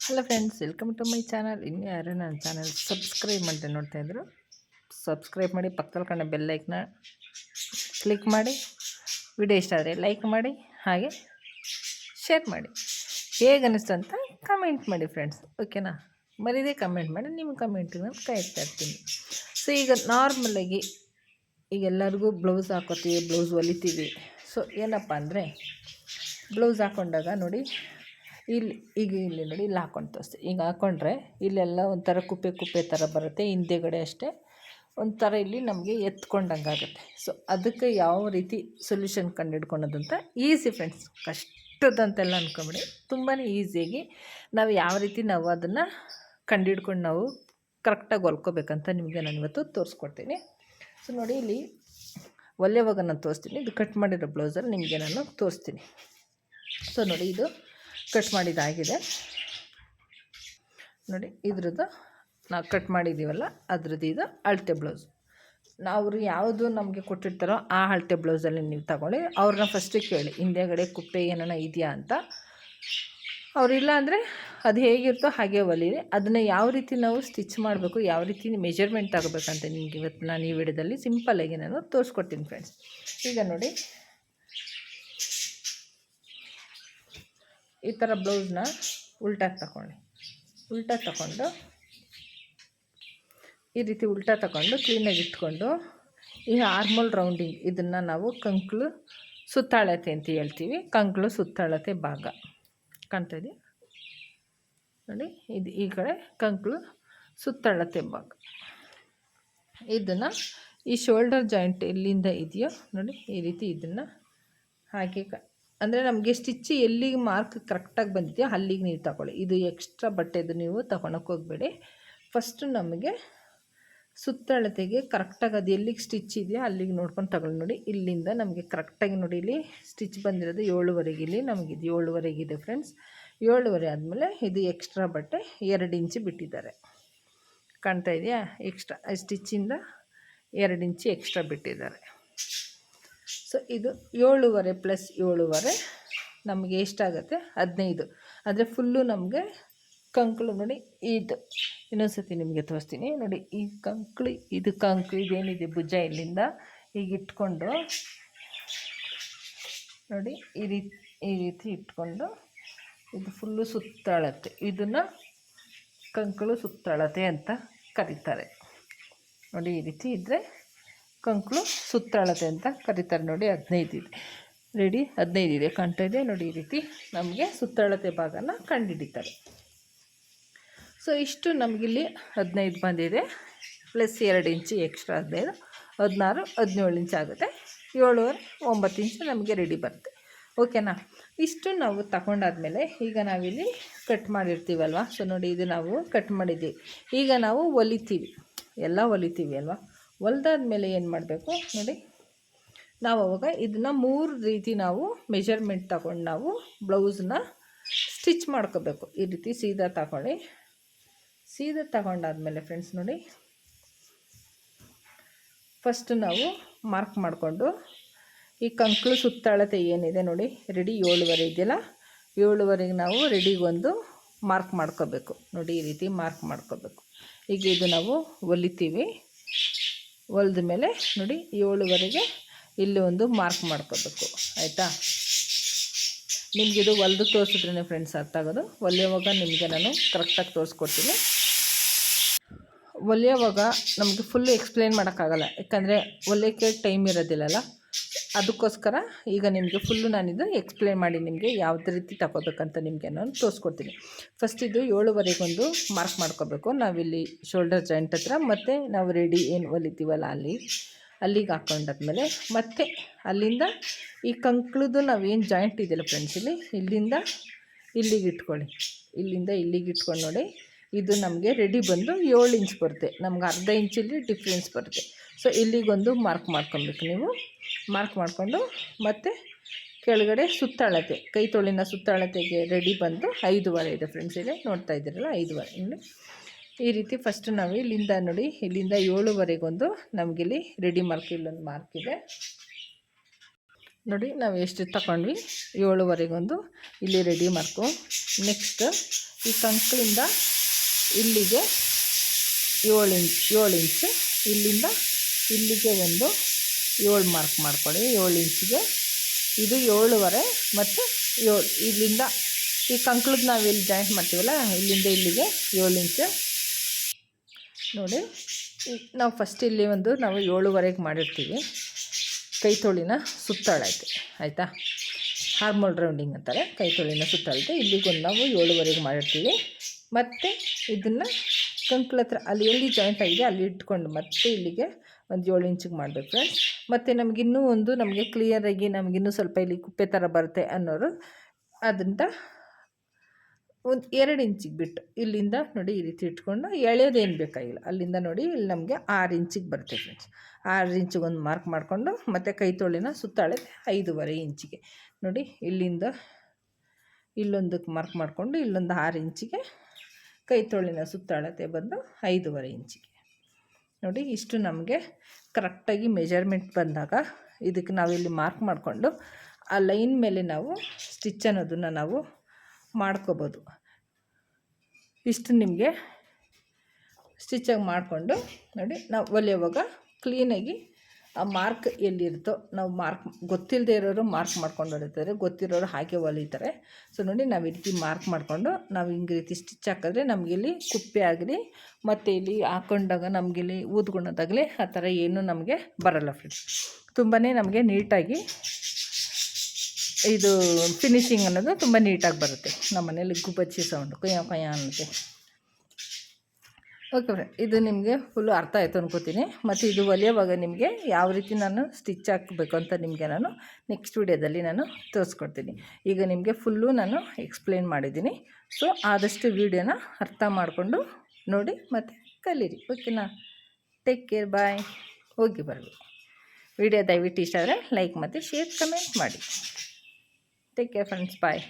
Hello friends, welcome to my channel. ಇನ್ನು ಯಾರು ನನ್ನ ಚಾನಲ್ ಸಬ್ಸ್ಕ್ರೈಬ್ ಮಾಡ್ದೆ ನೋಡ್ತಾಯಿದ್ರು, ಸಬ್ಸ್ಕ್ರೈಬ್ ಮಾಡಿ, ಪಕ್ಕದಲ್ಲಿ ಕಾಣೋ ಬೆಲ್ಲೈಕ್ನ ಕ್ಲಿಕ್ ಮಾಡಿ. ವಿಡಿಯೋ ಇಷ್ಟ ಆದರೆ ಲೈಕ್ ಮಾಡಿ, ಹಾಗೆ ಶೇರ್ ಮಾಡಿ. ಹೇಗೆ ಅನ್ನಿಸ್ತು ಅಂತ ಕಮೆಂಟ್ ಮಾಡಿ ಫ್ರೆಂಡ್ಸ್, ಓಕೆನಾ? ಮರೀದೇ ಕಮೆಂಟ್ ಮಾಡಿ, ನಿಮ್ಮ ಕಮೆಂಟಿಗೆ ನಾನು ಕಾಯ್ತಾ ಇರ್ತೀನಿ. ಸೊ ಈಗ ನಾರ್ಮಲಾಗಿ ಈಗ ಎಲ್ಲರಿಗೂ ಬ್ಲೌಸ್ ಹಾಕೋತೀವಿ, ಬ್ಲೌಸ್ ಹೊಲಿತೀವಿ. ಸೊ ಏನಪ್ಪ ಅಂದರೆ, ಬ್ಲೌಸ್ ಹಾಕ್ಕೊಂಡಾಗ ನೋಡಿ, ಇಲ್ಲಿ ನೋಡಿ, ಇಲ್ಲಿ ಹಾಕ್ಕೊಂಡು ತೋರಿಸ್ತೀವಿ. ಈಗ ಹಾಕ್ಕೊಂಡ್ರೆ ಇಲ್ಲೆಲ್ಲ ಒಂಥರ ಕುಪ್ಪೆ ಥರ ಬರುತ್ತೆ, ಹಿಂದೆಗಡೆ ಅಷ್ಟೇ ಒಂಥರ ಇಲ್ಲಿ ನಮಗೆ ಎತ್ಕೊಂಡಂಗೆ ಆಗುತ್ತೆ. ಸೊ ಅದಕ್ಕೆ ಯಾವ ರೀತಿ ಸೊಲ್ಯೂಷನ್ ಕಂಡುಹಿಡ್ಕೊಳೋದಂತ ಈಸಿ ಫ್ರೆಂಡ್ಸ್, ಕಷ್ಟದಂತೆಲ್ಲ ಅಂದ್ಕೊಂಬಿಡಿ. ತುಂಬಾ ಈಸಿಯಾಗಿ ನಾವು ಯಾವ ರೀತಿ ನಾವು ಅದನ್ನು ಕಂಡುಹಿಡ್ಕೊಂಡು ನಾವು ಕರೆಕ್ಟಾಗಿ ಹೊಲ್ಕೋಬೇಕಂತ ನಿಮಗೆ ನಾನು ಇವತ್ತು ತೋರಿಸ್ಕೊಡ್ತೀನಿ. ಸೊ ನೋಡಿ, ಇಲ್ಲಿ ಹೊಲಿಯೋವಾಗ ನಾನು ತೋರಿಸ್ತೀನಿ. ಇದು ಕಟ್ ಮಾಡಿರೋ ಬ್ಲೌಸಲ್ಲಿ ನಿಮಗೆ ನಾನು ತೋರಿಸ್ತೀನಿ. ಸೊ ನೋಡಿ, ಇದು ಕಟ್ ಮಾಡಿದ್ದಾಗಿದೆ ನೋಡಿ. ಇದ್ರದ್ದು ನಾವು ಕಟ್ ಮಾಡಿದ್ದೀವಲ್ಲ, ಅದ್ರದ್ದು ಇದು ಅಳತೆ ಬ್ಲೌಸ್. ನಾವು ಯಾವುದು ನಮಗೆ ಕೊಟ್ಟಿರ್ತಾರೋ ಆ ಅಳತೆ ಬ್ಲೌಸಲ್ಲಿ ನೀವು ತಗೊಳ್ಳಿ. ಅವ್ರನ್ನ ಫಸ್ಟಿಗೆ ಕೇಳಿ, ಹಿಂದೆಗಡೆ ಕುಪ್ಪೆ ಏನಾನ ಇದೆಯಾ ಅಂತ. ಅವರಿಲ್ಲ ಅಂದರೆ ಅದು ಹೇಗಿರ್ತೋ ಹಾಗೆ ಹೊಲೀರಿ. ಅದನ್ನು ಯಾವ ರೀತಿ ನಾವು ಸ್ಟಿಚ್ ಮಾಡಬೇಕು, ಯಾವ ರೀತಿ ಮೆಜರ್ಮೆಂಟ್ ತಗೋಬೇಕಂತ ನಿಮಗೆ ಇವತ್ತು ನಾನು ಈ ವಿಡಿಯೋದಲ್ಲಿ ಸಿಂಪಲ್ಲಾಗಿ ನಾನು ತೋರಿಸ್ಕೊಡ್ತೀನಿ ಫ್ರೆಂಡ್ಸ್. ಈಗ ನೋಡಿ, ಈ ಥರ ಬ್ಲೌಸ್ನ ಉಲ್ಟಾ ತಗೊಂಡು ಈ ರೀತಿ ಉಲ್ಟಾ ತಗೊಂಡು ಕ್ಲೀನಾಗಿ ಇಟ್ಕೊಂಡು, ಈ ಆರ್ಮೋಲ್ ರೌಂಡಿಂಗ್ ಇದನ್ನು ನಾವು ಕಂಕ್ಳು ಸುತ್ತಾಳತೆ ಅಂತ ಹೇಳ್ತೀವಿ. ಕಂಕ್ಳು ಸುತ್ತಾಳತೆ ಭಾಗ ಕಾಣ್ತಾಯಿದೆ ನೋಡಿ, ಇದು ಈ ಕಡೆ ಕಂಕ್ಳು ಸುತ್ತಾಳತೆ ಭಾಗ. ಇದನ್ನು ಈ ಶೋಲ್ಡರ್ ಜಾಯಿಂಟ್ ಎಲ್ಲಿಂದ ಇದೆಯೋ ನೋಡಿ, ಈ ರೀತಿ ಇದನ್ನು ಹಾಗೆ ಅಂದರೆ ನಮಗೆ ಸ್ಟಿಚ್ ಎಲ್ಲಿಗೆ ಮಾರ್ಕ್ ಕರೆಕ್ಟಾಗಿ ಬಂದಿದೆಯೋ ಅಲ್ಲಿಗೆ ನೀವು ತಗೊಳ್ಳಿ. ಇದು ಎಕ್ಸ್ಟ್ರಾ ಬಟ್ಟೆದು ನೀವು ತಗೊಳಕ್ಕೆ ಹೋಗಬೇಡಿ. ಫಸ್ಟು ನಮಗೆ ಸುತ್ತಳತೆಗೆ ಕರೆಕ್ಟಾಗಿ ಅದು ಎಲ್ಲಿಗೆ ಸ್ಟಿಚ್ ಇದೆಯೋ ಅಲ್ಲಿಗೆ ನೋಡ್ಕೊಂಡು ತಗೊಳ್ಳಿ. ನೋಡಿ, ಇಲ್ಲಿಂದ ನಮಗೆ ಕರೆಕ್ಟಾಗಿ ನೋಡಿ, ಇಲ್ಲಿ ಸ್ಟಿಚ್ ಬಂದಿರೋದು 7ವರೆಗೆ. ಇಲ್ಲಿ ನಮಗಿದು 7ವರೆಗಿದೆ ಫ್ರೆಂಡ್ಸ್. 7ವರೆ ಆದಮೇಲೆ ಇದು ಎಕ್ಸ್ಟ್ರಾ ಬಟ್ಟೆ 2 ಇಂಚು ಬಿಟ್ಟಿದ್ದಾರೆ, ಕಾಣ್ತಾ ಇದೆಯಾ? ಎಕ್ಸ್ಟ್ರಾ ಸ್ಟಿಚ್ಚಿಂದ 2 ಇಂಚು ಎಕ್ಸ್ಟ್ರಾ ಬಿಟ್ಟಿದ್ದಾರೆ. ಸೊ ಇದು 7ವರೆ ಪ್ಲಸ್ 7ವರೆ ನಮಗೆ ಎಷ್ಟಾಗುತ್ತೆ? 15. ಅಂದರೆ ಫುಲ್ಲು ನಮಗೆ ಕಂಕ್ಳು ನೋಡಿ, ಇದು ಇನ್ನೊಂದ್ಸತಿ ನಿಮಗೆ ತೋರಿಸ್ತೀನಿ ನೋಡಿ. ಈ ಕಂಕ್ಳು ಇದೇನಿದೆ ಭುಜ, ಇಲ್ಲಿಂದ ಈಗ ಇಟ್ಕೊಂಡು ನೋಡಿ, ಈ ರೀತಿ ಇಟ್ಕೊಂಡು ಇದು ಫುಲ್ಲು ಸುತ್ತಳತೆ, ಇದನ್ನು ಕಂಕ್ಳು ಸುತ್ತಳತೆ ಅಂತ ಕರೀತಾರೆ ನೋಡಿ. ಈ ರೀತಿ ಇದ್ದರೆ ಕಂಕ್ಳು ಸುತ್ತಳತೆ ಅಂತ ಕರೀತಾರೆ ನೋಡಿ. 15 ಇದೆ ರೆಡಿ, 15 ಇದೆ, ಕಾಣ್ತಾ ಇದೆ ನೋಡಿ. ಈ ರೀತಿ ನಮಗೆ ಸುತ್ತಳತೆ ಭಾಗನ ಕಂಡುಹಿಡಿತಾರೆ. ಸೊ ಇಷ್ಟು ನಮಗಿಲ್ಲಿ 15 ಬಂದಿದೆ, ಪ್ಲಸ್ 2 ಇಂಚು ಎಕ್ಸ್ಟ್ರಾ 15, 16, 17 ಇಂಚು ಆಗುತ್ತೆ. 7ವರೆ 9 ಇಂಚು ನಮಗೆ ರೆಡಿ ಬರುತ್ತೆ, ಓಕೆನಾ? ಇಷ್ಟು ನಾವು ತಗೊಂಡಾದ್ಮೇಲೆ ಈಗ ನಾವಿಲ್ಲಿ ಕಟ್ ಮಾಡಿರ್ತೀವಲ್ವ. ಸೊ ನೋಡಿ, ಇದು ನಾವು ಕಟ್ ಮಾಡಿದ್ದೀವಿ. ಈಗ ನಾವು ಹೊಲಿತೀವಿ, ಎಲ್ಲ ಹೊಲಿತೀವಿ ಅಲ್ವಾ. ಹೊಲ್ದಾದ್ಮೇಲೆ ಏನು ಮಾಡಬೇಕು ನೋಡಿ, ನಾವು ಅವಾಗ ಇದನ್ನು 3 ರೀತಿ ನಾವು ಮೆಜರ್ಮೆಂಟ್ ತಗೊಂಡು ನಾವು ಬ್ಲೌಸ್ನ ಸ್ಟಿಚ್ ಮಾಡ್ಕೋಬೇಕು. ಈ ರೀತಿ ಸೀದಾ ತಗೊಳ್ಳಿ. ಸೀದಾ ತಗೊಂಡಾದ್ಮೇಲೆ ಫ್ರೆಂಡ್ಸ್ ನೋಡಿ, ಫಸ್ಟ್ ನಾವು ಮಾರ್ಕ್ ಮಾಡಿಕೊಂಡು ಈ ಕಂಕ್ಳು ಸುತ್ತಳತೆ ಏನಿದೆ ನೋಡಿ, ರೆಡಿ 7ವರೆ ಇದೆಯಲ್ಲ, 7ವರೆಗೆ ನಾವು ರೆಡಿಗೊಂದು ಮಾರ್ಕ್ ಮಾಡ್ಕೋಬೇಕು ನೋಡಿ. ಈ ರೀತಿ ಮಾರ್ಕ್ ಮಾಡ್ಕೋಬೇಕು. ಈಗ ಇದು ನಾವು ಹೊಲಿತೀವಿ. ಹೊಲಿದ ಮೇಲೆ ನೋಡಿ, 7ವರೆಗೆ ಇಲ್ಲಿ ಒಂದು ಮಾರ್ಕ್ ಮಾಡ್ಕೋಬೇಕು, ಆಯಿತಾ? ನಿಮಗಿದು ಹೊಲಿದು ತೋರಿಸಿದ್ರೇ ಫ್ರೆಂಡ್ಸ್ ಅರ್ಥ ಆಗೋದು. ಹೊಲಿಯೋವಾಗ ನಿಮಗೆ ನಾನು ಕರೆಕ್ಟಾಗಿ ತೋರಿಸ್ಕೊಡ್ತೀನಿ. ಹೊಲಿಯೋವಾಗ ನಮಗೆ ಫುಲ್ಲು ಎಕ್ಸ್ಪ್ಲೇನ್ ಮಾಡೋಕ್ಕಾಗಲ್ಲ, ಯಾಕಂದರೆ ಹೊಲಿಯೋಕ್ಕೆ ಟೈಮ್ ಇರೋದಿಲ್ಲಲ್ಲ. ಅದಕ್ಕೋಸ್ಕರ ಈಗ ನಿಮಗೆ ಫುಲ್ಲು ನಾನಿದು ಎಕ್ಸ್ಪ್ಲೇನ್ ಮಾಡಿ ನಿಮಗೆ ಯಾವುದೇ ರೀತಿ ತಗೋಬೇಕಂತ ನಿಮಗೆ ನಾನು ತೋರಿಸ್ಕೊಡ್ತೀನಿ. ಫಸ್ಟ್ ಇದು 7ವರೆಗೊಂದು ಮಾರ್ಕ್ ಮಾಡ್ಕೋಬೇಕು ನಾವಿಲ್ಲಿ ಶೋಲ್ಡರ್ ಜಾಯಿಂಟ್ ಹತ್ರ, ಮತ್ತು ನಾವು ರೆಡಿ ಏನು ಹೊಲಿತೀವಲ್ಲ ಅಲ್ಲಿಗೆ ಹಾಕ್ಕೊಂಡಾದ್ಮೇಲೆ ಮತ್ತೆ ಅಲ್ಲಿಂದ ಈ ಕಂಕ್ಳದು ನಾವೇನು ಜಾಯಿಂಟ್ ಇದೆಯಲ್ಲ ಫ್ರೆಂಡ್ಸ್, ಇಲ್ಲಿಂದ ಇಲ್ಲಿಗೆ ಇಟ್ಕೊಳ್ಳಿ. ಇಲ್ಲಿಂದ ಇಲ್ಲಿಗೆ ಇಟ್ಕೊಂಡು ನೋಡಿ, ಇದು ನಮಗೆ ರೆಡಿ ಬಂದು 7 ಇಂಚ್ ಬರುತ್ತೆ. ನಮ್ಗೆ ಅರ್ಧ ಇಂಚಲ್ಲಿ ಡಿಫ್ರೆನ್ಸ್ ಬರುತ್ತೆ. ಸೊ ಇಲ್ಲಿಗೊಂದು ಮಾರ್ಕ್ ಮಾಡ್ಕೊಬೇಕು ನೀವು. ಮಾರ್ಕ್ ಮಾಡಿಕೊಂಡು ಮತ್ತೆ ಕೆಳಗಡೆ ಸುತ್ತಳತೆ, ಕೈ ತೊಳಿನ ಸುತ್ತಳತೆಗೆ ರೆಡಿ ಬಂದು 5ವರೆ ಇದೆ ಫ್ರೆಂಡ್ಸ್. ಇದೆ ನೋಡ್ತಾ ಇದ್ದೀರಲ್ಲ, 5ವರೆ. ಈ ರೀತಿ ಫಸ್ಟ್ ನಾವು ಇಲ್ಲಿಂದ ನೋಡಿ, ಇಲ್ಲಿಂದ 7ವರೆಗೊಂದು ನಮಗಿಲ್ಲಿ ರೆಡಿ ಮಾರ್ಕ್, ಇಲ್ಲೊಂದು ಮಾರ್ಕ್ ಇದೆ ನೋಡಿ. ನಾವು ಎಷ್ಟು ತಗೊಂಡ್ವಿ, 7ವರೆಗೊಂದು ಇಲ್ಲಿ ರೆಡಿ ಮಾರ್ಕು. ನೆಕ್ಸ್ಟ್ ಈ ಕಂಕಳಿಂದ ಇಲ್ಲಿಗೆ 7 ಇಂಚು, ಇಲ್ಲಿಂದ ಇಲ್ಲಿಗೆ ಒಂದು 7 ಮಾರ್ಕ್ ಮಾಡ್ಕೊಳ್ಳಿ. 7 ಇಂಚಿಗೆ ಇದು 7.5 ಮತ್ತು 7 ಇಲ್ಲಿಂದ ಈ ಕಂಕ್ಳಿಗೆ ನಾವು ಇಲ್ಲಿ ಜಾಯಿಂಟ್ ಮಾಡ್ತೀವಲ್ಲ, ಇಲ್ಲಿಂದ ಇಲ್ಲಿಗೆ 7 ಇಂಚು ನೋಡಿ. ನಾವು ಫಸ್ಟ್ ಇಲ್ಲಿ ನಾವು 7.5ಗೆ ಮಾಡಿರ್ತೀವಿ. ಕೈ ತೊಳಿನ ಸುತ್ತಾಳೈತೆ ಆಯಿತಾ, ಹಾರ್ಮೋಲ್ ರೌಂಡಿಂಗ್ ಅಂತಾರೆ. ಕೈ ತೊಳಿನ ಸುತ್ತಾಳೈತೆ. ಇಲ್ಲಿಗೊಂದು ನಾವು 7.5ಗೆ ಮಾಡಿರ್ತೀವಿ. ಮತ್ತು ಇದನ್ನು ಕಂಕ್ಳ ಹತ್ರ ಅಲ್ಲಿ ಎಲ್ಲಿ ಜಾಯಿಂಟ್ ಆಗಿದೆ ಅಲ್ಲಿ ಇಟ್ಕೊಂಡು ಮತ್ತೆ ಇಲ್ಲಿಗೆ ಒಂದು 7 ಇಂಚಿಗೆ ಮಾಡಬೇಕು ಫ್ರೆಂಡ್ಸ್. ಮತ್ತು ನಮಗೆ ಕ್ಲಿಯರಾಗಿ ನಮಗಿನ್ನೂ ಸ್ವಲ್ಪ ಇಲ್ಲಿ ಕುಪ್ಪೆ ಥರ ಬರುತ್ತೆ ಅನ್ನೋರು ಅದರಿಂದ ಒಂದು 2 ಇಂಚಿಗೆ ಬಿಟ್ಟು ಇಲ್ಲಿಂದ ನೋಡಿ ಈ ರೀತಿ ಇಟ್ಕೊಂಡು ಎಳೆಯೋದೇನು ಬೇಕಾಗಿಲ್ಲ. ಅಲ್ಲಿಂದ ನೋಡಿ ಇಲ್ಲಿ ನಮಗೆ 6 ಇಂಚಿಗೆ ಬರುತ್ತೆ ಫ್ರೆಂಡ್ಸ್. 6 ಇಂಚಿಗೆ ಒಂದು ಮಾರ್ಕ್ ಮಾಡಿಕೊಂಡು ಮತ್ತು ಕೈ ತೊಳಿನ ಸುತ್ತಾಳೆ 5.5 ಇಂಚಿಗೆ ನೋಡಿ. ಇಲ್ಲಿಂದ ಇಲ್ಲೊಂದಕ್ಕೆ ಮಾರ್ಕ್ ಮಾಡಿಕೊಂಡು ಇಲ್ಲೊಂದು 6 ಇಂಚಿಗೆ ಕೈ ತೊಳಿನ ಸುತ್ತಾಳತೆ ಬಂದು 5.5 ಇಂಚಿಗೆ ನೋಡಿ. ಇಷ್ಟು ನಮಗೆ ಕರೆಕ್ಟಾಗಿ ಮೆಜರ್ಮೆಂಟ್ ಬಂದಾಗ ಇದಕ್ಕೆ ನಾವಿಲ್ಲಿ ಮಾರ್ಕ್ ಮಾಡಿಕೊಂಡು ಆ ಲೈನ್ ಮೇಲೆ ನಾವು ಸ್ಟಿಚ್ ಅನ್ನೋದನ್ನು ನಾವು ಮಾಡ್ಕೋಬೋದು. ಇಷ್ಟು ನಿಮಗೆ ಸ್ಟಿಚಾಗಿ ಮಾಡಿಕೊಂಡು ನೋಡಿ ನಾವು ಹೊಲಿಯುವಾಗ ಕ್ಲೀನಾಗಿ ಆ ಮಾರ್ಕ್ ಎಲ್ಲಿರುತ್ತೋ ನಾವು ಮಾರ್ಕ್ ಗೊತ್ತಿಲ್ಲದೆ ಇರೋರು ಮಾರ್ಕ್ ಮಾಡ್ಕೊಂಡು ಹೊಲಿತಾರೆ, ಗೊತ್ತಿರೋರು ಹಾಗೆ ಹೊಲಿತಾರೆ. ಸೊ ನೋಡಿ ನಾವು ಈ ರೀತಿ ಮಾರ್ಕ್ ಮಾಡಿಕೊಂಡು ನಾವು ಹಿಂಗೆ ರೀತಿ ಸ್ಟಿಚ್ ಹಾಕಿದ್ರೆ ನಮಗಿಲ್ಲಿ ಕುಪ್ಪೆ ಆಗಲಿ ಮತ್ತು ಇಲ್ಲಿ ಹಾಕ್ಕೊಂಡಾಗ ನಮಗಿಲ್ಲಿ ಊದ್ಕೊಳ್ಳೋದಾಗಲಿ ಆ ಥರ ಏನೂ ನಮಗೆ ಬರೋಲ್ಲ ಫ್ರೆಂಡ್ಸ್. ತುಂಬಾ ನಮಗೆ ನೀಟಾಗಿ ಇದು ಫಿನಿಶಿಂಗ್ ಅನ್ನೋದು ತುಂಬ ನೀಟಾಗಿ ಬರುತ್ತೆ. ನಮ್ಮ ಮನೇಲಿ ಗುಬ್ಬಚ್ಚಿ ಸೌಂಡು ಕೊಯ್ಯ ಕೊಯ್ಯ ಅನ್ನುತ್ತೆ. ಓಕೆ ಫ್ರೆಂಡ್, ಇದು ನಿಮಗೆ ಫುಲ್ಲು ಅರ್ಥ ಆಯಿತು ಅನ್ಕೋತೀನಿ. ಮತ್ತು ಇದು ಹೊಲಿಯೋವಾಗ ನಿಮಗೆ ಯಾವ ರೀತಿ ನಾನು ಸ್ಟಿಚ್ ಹಾಕಬೇಕು ಅಂತ ನಿಮಗೆ ನಾನು ನೆಕ್ಸ್ಟ್ ವಿಡಿಯೋದಲ್ಲಿ ನಾನು ತೋರಿಸ್ಕೊಡ್ತೀನಿ. ಈಗ ನಿಮಗೆ ಫುಲ್ಲು ನಾನು ಎಕ್ಸ್ಪ್ಲೇನ್ ಮಾಡಿದ್ದೀನಿ. ಸೊ ಆದಷ್ಟು ವಿಡಿಯೋನ ಅರ್ಥ ಮಾಡಿಕೊಂಡು ನೋಡಿ ಮತ್ತು ಕಲೀರಿ. ಓಕೆನಾ? ಟೇಕ್ ಕೇರ್, ಬಾಯ್. ಹೋಗಿ ಬರಲಿ. ವಿಡಿಯೋ ದಯವಿಟ್ಟು ಇಷ್ಟ ಆದರೆ ಲೈಕ್ ಮತ್ತು ಶೇರ್ ಕಮೆಂಟ್ ಮಾಡಿ. ಟೇಕ್ ಕೇರ್ ಫ್ರೆಂಡ್ಸ್, ಬಾಯ್.